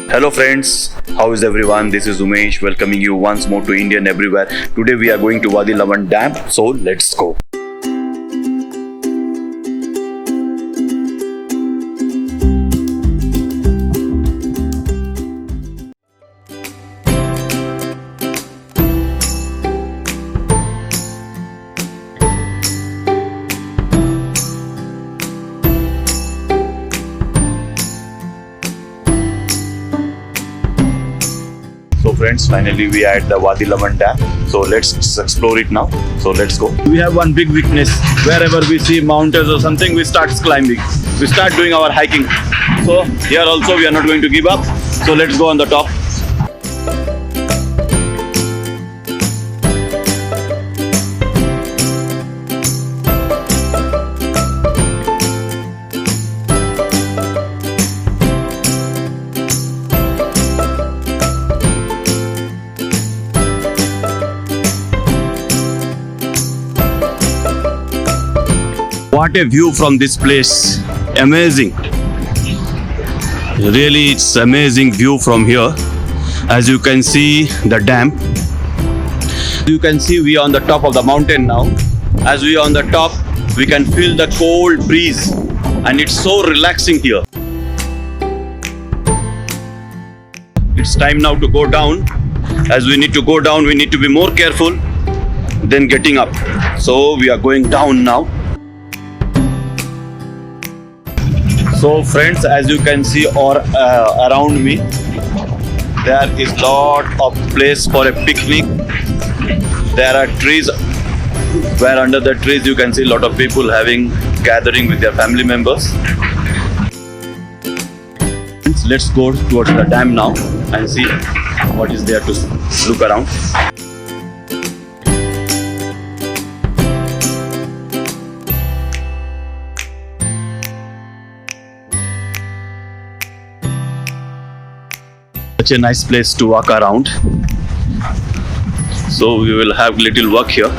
Hello friends, how is everyone? This is Umesh welcoming you once more to Indian Everywhere. Today we are going to Wadi Laman Dam, so let's go. So friends, finally we are at the Wadi Laman Dam. So let's explore it now. So let's go. We have one big weakness. Wherever we see mountains or something, we start climbing. We start doing our hiking. So here also we are not going to give up. So let's go on the top. What a view from this place. Amazing. Really, it's amazing view from here. As you can see the dam. You can see we are on the top of the mountain now. As we are on the top, we can feel the cold breeze and it's so relaxing here. It's time now to go down. As we need to go down, we need to be more careful than getting up. So we are going down now. So friends, as you can see around me, there is lot of place for a picnic. There are trees where under the trees you can see a lot of people gathering with their family members. Let's go towards the dam now and see what is there to look around. Such a nice place to walk around. So we will have little walk here.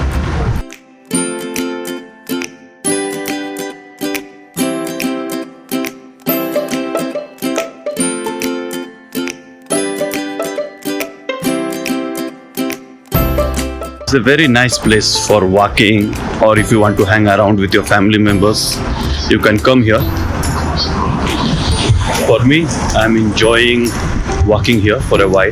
It's a very nice place for walking, or if you want to hang around with your family members, you can come here. For me, I'm enjoying walking here for a while.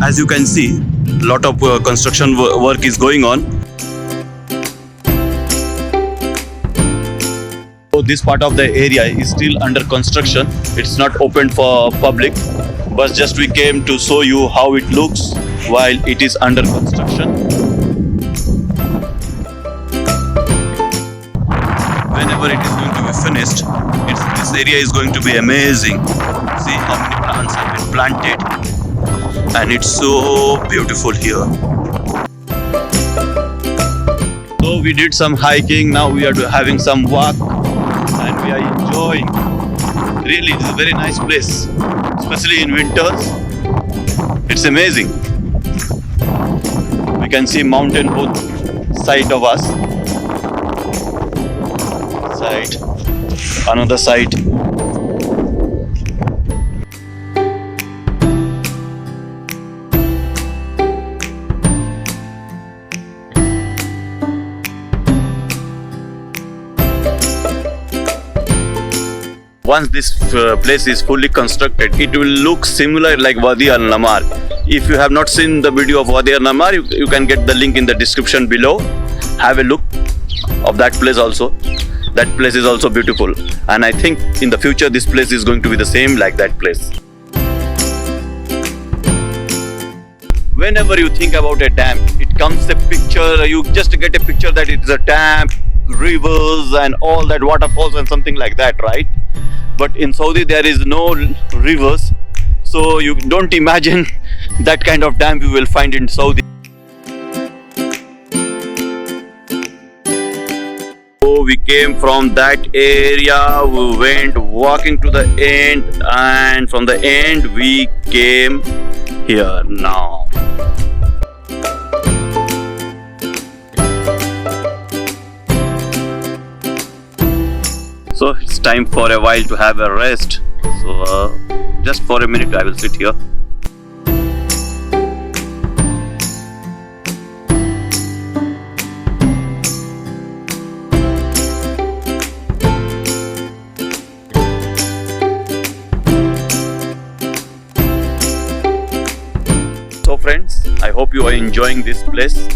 As you can see, a lot of construction work is going on. So this part of the area is still under construction. It's not open for public, but just we came to show you how it looks while it is under construction. Whenever it is going to be finished, this area is going to be amazing. See how many plants have been planted, and it's so beautiful here. So we did some hiking, now we are having some walk and we are enjoying. Really, it is a very nice place, especially in winters. It's amazing. We can see mountain both side of us. Another side. Once this place is fully constructed, it will look similar like Wadi Al Namar. If you have not seen the video of Wadi Al Namar, you can get the link in the description below. Have a look of that place also. That place is also beautiful, and I think in the future this place is going to be the same like that place. Whenever you think about a dam, it comes a picture, you just get a picture that it is a dam, rivers and all that, waterfalls and something like that, right? But in Saudi there is no rivers, so you don't imagine that kind of dam you will find in Saudi. So we came from that area, we went walking to the end, and from the end we came here now. So it's time for a while to have a rest. So just for a minute I will sit here. So friends, I hope you are enjoying this place.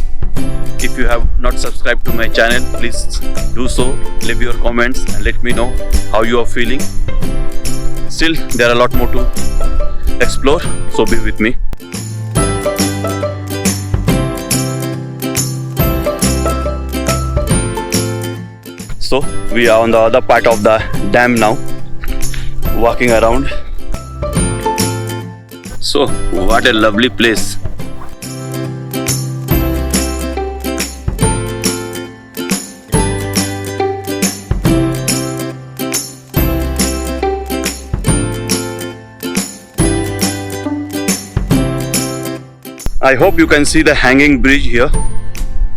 If you have not subscribed to my channel, please do so. Leave your comments and let me know how you are feeling. Still, there are a lot more to explore, so be with me. So, we are on the other part of the dam now, walking around. So, what a lovely place. I hope you can see the hanging bridge here.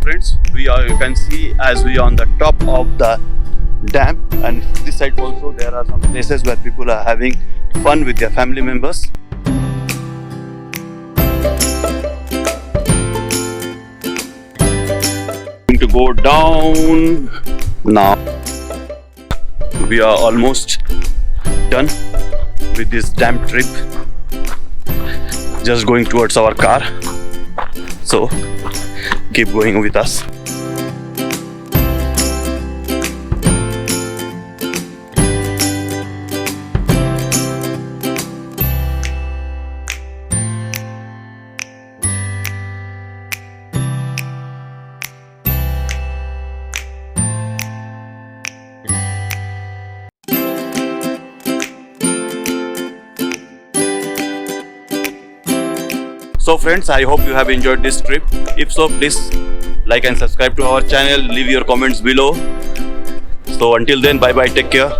Friends, you can see as we are on the top of the dam, and this side also there are some places where people are having fun with their family members. Going to go down now. We are almost done with this dam trip. Just going towards our car. So keep going with us. So friends, I hope you have enjoyed this trip. If so, please like and subscribe to our channel. Leave your comments below. So until then, bye bye, take care.